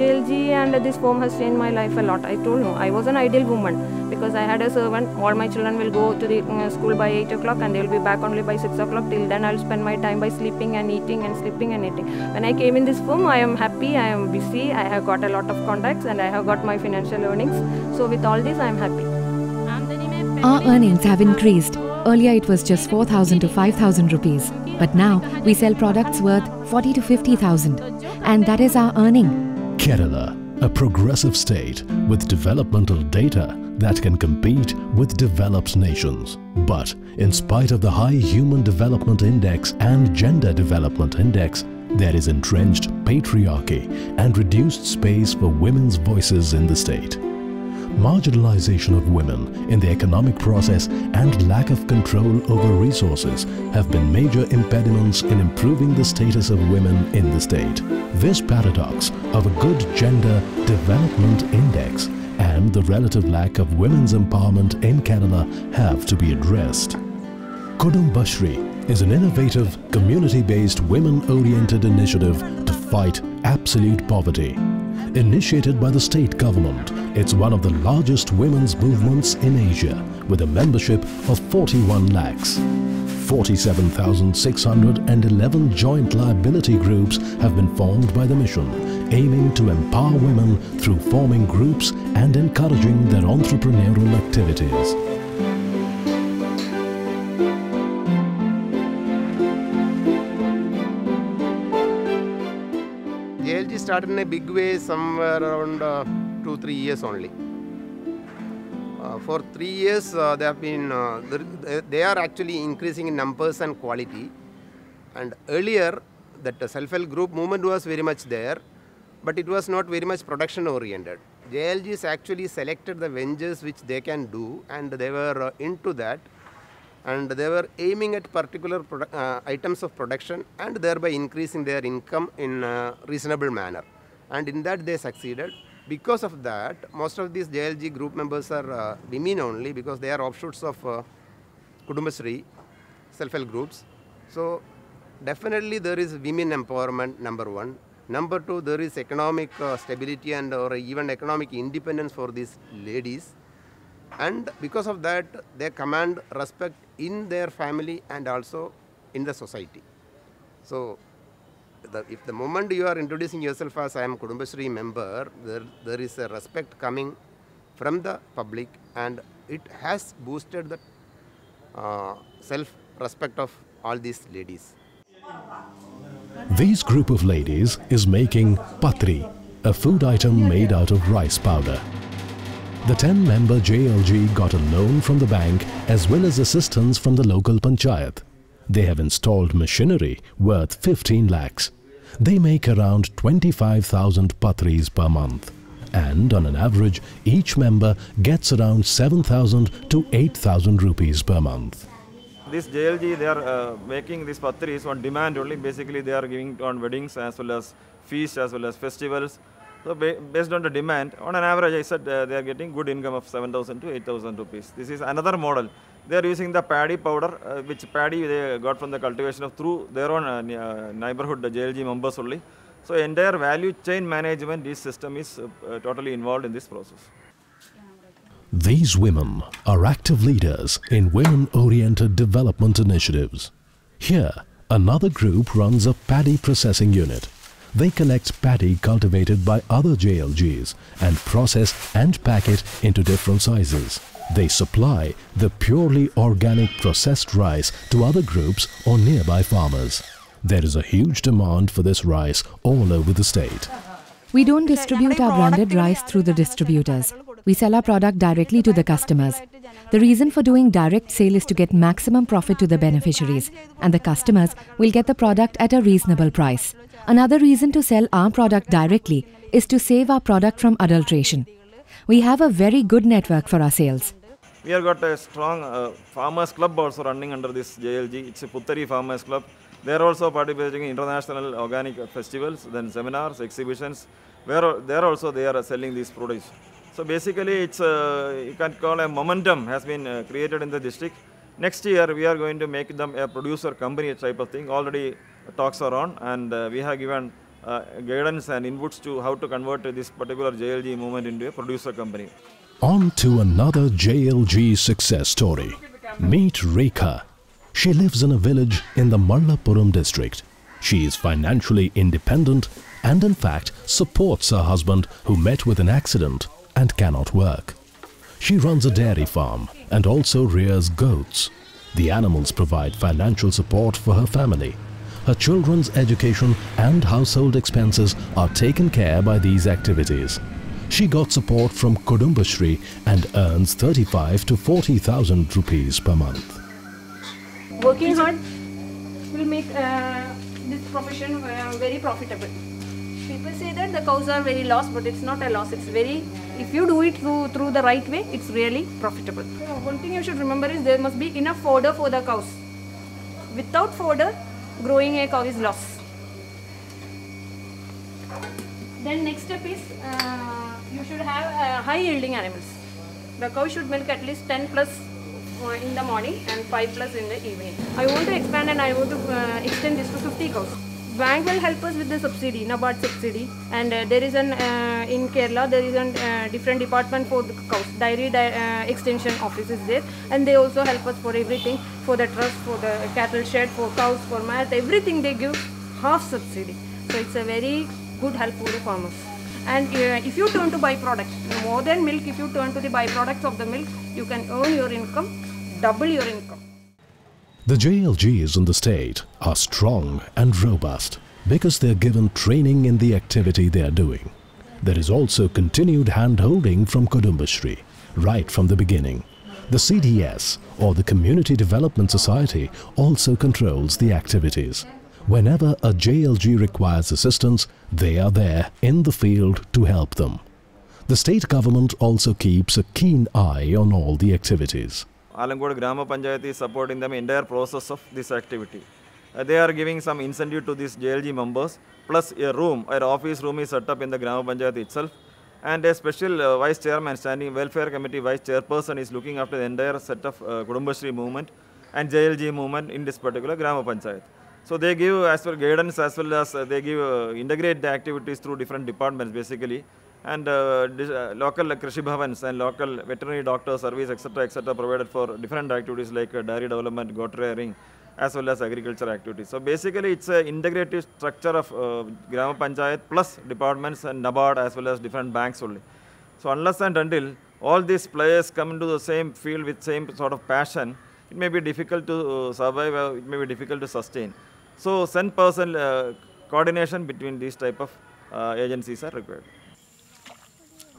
JLG and this firm has changed my life a lot. I told you, I was an ideal woman because I had a servant. All my children will go to the school by 8 o'clock and they will be back only by 6 o'clock. Till then, I will spend my time by sleeping and eating and sleeping and eating. When I came in this firm, I am happy, I am busy, I have got a lot of contacts and I have got my financial earnings. So with all this, I am happy. Our earnings have increased. Earlier it was just 4,000 to 5,000 rupees. But now we sell products worth 40 to 50,000. And that is our earning. Kerala, a progressive state with developmental data that can compete with developed nations. But in spite of the high Human Development Index and Gender Development Index, there is entrenched patriarchy and reduced space for women's voices in the state. Marginalization of women in the economic process and lack of control over resources have been major impediments in improving the status of women in the state. This paradox of a good gender development index and the relative lack of women's empowerment in Kerala have to be addressed. Kudumbashri is an innovative, community-based, women-oriented initiative to fight absolute poverty. Initiated by the state government, it's one of the largest women's movements in Asia with a membership of 41 lakhs. 47,611 joint liability groups have been formed by the mission, aiming to empower women through forming groups and encouraging their entrepreneurial activities. JLG started in a big way somewhere around 2-3 years only. For 3 years, they have been. They are actually increasing in numbers and quality. And earlier, that self-help group movement was very much there, but it was not very much production oriented. JLGs actually selected the ventures which they can do, and they were into that. And they were aiming at particular items of production and thereby increasing their income in a reasonable manner. And in that they succeeded. Because of that, most of these JLG group members are women only because they are offshoots of Kudumbashri self-help groups. So definitely there is women empowerment, number one. Number two, there is economic stability and or even economic independence for these ladies. And because of that, they command respect in their family and also in the society. So, if the moment you are introducing yourself as I am Kudumbashri member, there is a respect coming from the public and it has boosted the self-respect of all these ladies. This group of ladies is making patri, a food item made out of rice powder. The 10-member JLG got a loan from the bank as well as assistance from the local panchayat. They have installed machinery worth 15 lakhs. They make around 25,000 patris per month. And on an average, each member gets around 7,000 to 8,000 rupees per month. This JLG, they are making these patris on demand only. Basically, they are giving on weddings as well as feasts as well as festivals. So based on the demand, on an average, I said they are getting good income of 7,000 to 8,000 rupees. This is another model. They are using the paddy powder, which paddy they got from the cultivation of through their own neighborhood, the JLG members only. So entire value chain management, this system is totally involved in this process. These women are active leaders in women-oriented development initiatives. Here, another group runs a paddy processing unit. They collect paddy cultivated by other JLGs and process and pack it into different sizes. They supply the purely organic processed rice to other groups or nearby farmers. There is a huge demand for this rice all over the state. We don't distribute our branded rice through the distributors. We sell our product directly to the customers. The reason for doing direct sale is to get maximum profit to the beneficiaries, and the customers will get the product at a reasonable price. Another reason to sell our product directly is to save our product from adulteration. We have a very good network for our sales. We have got a strong farmers club also running under this JLG. It's a Puttari Farmers Club. They are also participating in international organic festivals, then seminars, exhibitions, where they are selling these produce. So basically, it's you can call a momentum has been created in the district. Next year, we are going to make them a producer company type of thing. Already talks are on, and we have given guidance and inputs to how to convert this particular JLG movement into a producer company. On to another JLG success story. Meet Rekha. She lives in a village in the Mallapuram district. She is financially independent and in fact supports her husband who met with an accident and cannot work. She runs a dairy farm and also rears goats. The animals provide financial support for her family. Her children's education and household expenses are taken care by these activities. She got support from Kudumbashri and earns 35 to 40,000 rupees per month. Working hard will make this profession very profitable. People say that the cows are very lost, but it's not a loss. It's very, if you do it through the right way, it's really profitable. One thing you should remember is there must be enough fodder for the cows. Without fodder, growing a cow is loss. Then next step is you should have high yielding animals. The cow should milk at least 10 plus in the morning and 5 plus in the evening. I want to expand and I want to extend this to 50 cows. Bank will help us with the subsidy, NABARD subsidy, and there is an in Kerala there is a different department for the cows, dairy extension office is there, and they also help us for everything, for the trust, for the cattle shed, for cows, for mat, everything they give half subsidy. So it's a very good help for the farmers. And if you turn to byproducts, more than milk, if you turn to the byproducts of the milk, you can earn your income, double your income. The JLGs in the state are strong and robust because they are given training in the activity they are doing. There is also continued hand-holding from Kudumbashri right from the beginning. The CDS or the Community Development Society also controls the activities. Whenever a JLG requires assistance, they are there in the field to help them. The state government also keeps a keen eye on all the activities. Alangod Grama Panchayat is supporting the entire process of this activity. They are giving some incentive to these JLG members, plus a room, an office room is set up in the Grama Panchayat itself, and a special vice chairman, standing welfare committee vice chairperson is looking after the entire set of Kudumbashri movement and JLG movement in this particular Grama Panchayat. So they give as well guidance as well as they give integrate the activities through different departments basically. And local Krishi Bhavans and local veterinary doctor service etc. provided for different activities like dairy development, goat rearing as well as agriculture activities. So basically it's an integrated structure of Grama Panchayat plus departments and NABARD as well as different banks only. So unless and until all these players come into the same field with same sort of passion, it may be difficult to survive or it may be difficult to sustain. So person coordination between these type of agencies are required.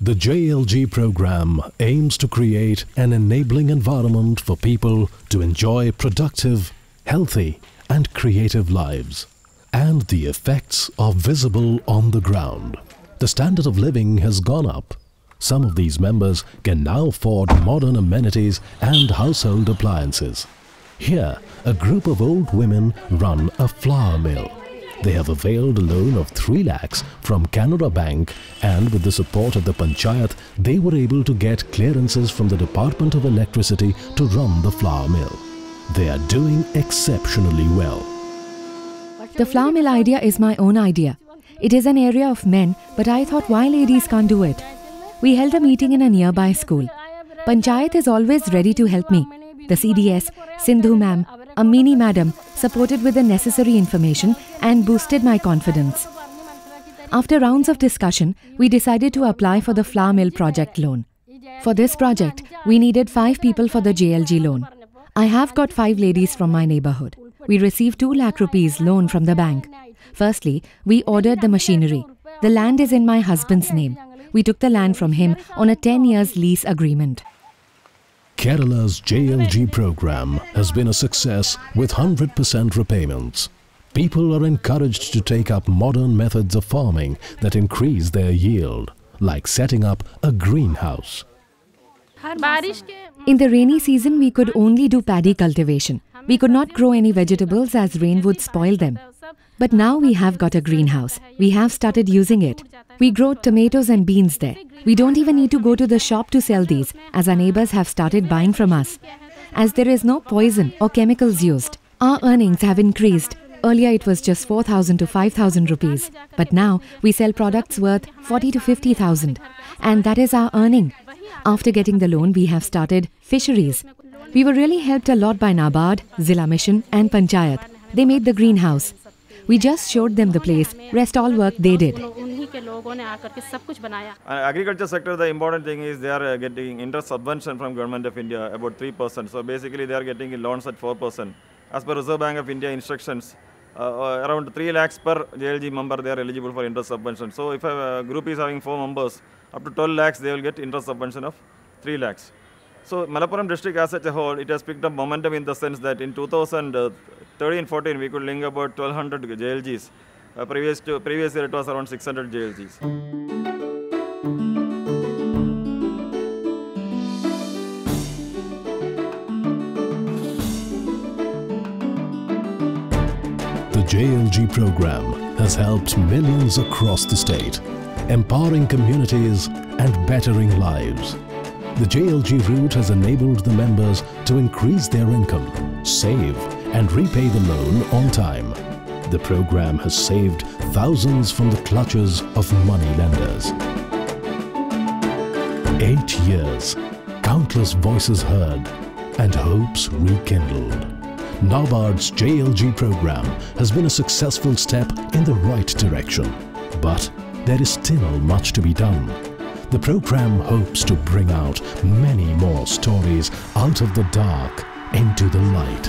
The JLG program aims to create an enabling environment for people to enjoy productive, healthy and creative lives. And the effects are visible on the ground. The standard of living has gone up. Some of these members can now afford modern amenities and household appliances. Here, a group of old women run a flour mill. They have availed a loan of 3 lakhs from Canara Bank, and with the support of the Panchayat, they were able to get clearances from the Department of Electricity to run the flour mill. They are doing exceptionally well. The flour mill idea is my own idea. It is an area of men, but I thought why ladies can't do it. We held a meeting in a nearby school. Panchayat is always ready to help me. The CDS, Sindhu ma'am, Amini madam supported with the necessary information and boosted my confidence. After rounds of discussion, we decided to apply for the flour mill project loan. For this project, we needed 5 people for the JLG loan. I have got 5 ladies from my neighborhood. We received 2 lakh rupees loan from the bank. Firstly, we ordered the machinery. The land is in my husband's name. We took the land from him on a 10 years lease agreement. Kerala's JLG program has been a success with 100% repayments. People are encouraged to take up modern methods of farming that increase their yield, like setting up a greenhouse. In the rainy season, we could only do paddy cultivation. We could not grow any vegetables as rain would spoil them. But now we have got a greenhouse. We have started using it. We grow tomatoes and beans there. We don't even need to go to the shop to sell these, as our neighbors have started buying from us. As there is no poison or chemicals used, our earnings have increased. Earlier it was just 4,000 to 5,000 rupees, but now we sell products worth 40 to 50,000, and that is our earning. After getting the loan, we have started fisheries. We were really helped a lot by NABARD, Zilla Mission and Panchayat. They made the greenhouse. We just showed them the place, rest all work they did. Agriculture sector, the important thing is they are getting interest subvention from Government of India, about 3%. So basically they are getting loans at 4%. As per Reserve Bank of India instructions, around 3 lakhs per JLG member they are eligible for interest subvention. So if a group is having 4 members, up to 12 lakhs they will get interest subvention of 3 lakhs. So Malappuram district as such a whole, it has picked up momentum in the sense that in 2013-14 we could link about 1200 JLGs. Previous year it was around 600 JLGs. The JLG program has helped millions across the state, empowering communities and bettering lives. The JLG route has enabled the members to increase their income, save and repay the loan on time. The program has saved thousands from the clutches of money lenders. 8 years, countless voices heard and hopes rekindled. NABARD's JLG program has been a successful step in the right direction, but there is still much to be done. The program hopes to bring out many more stories out of the dark into the light.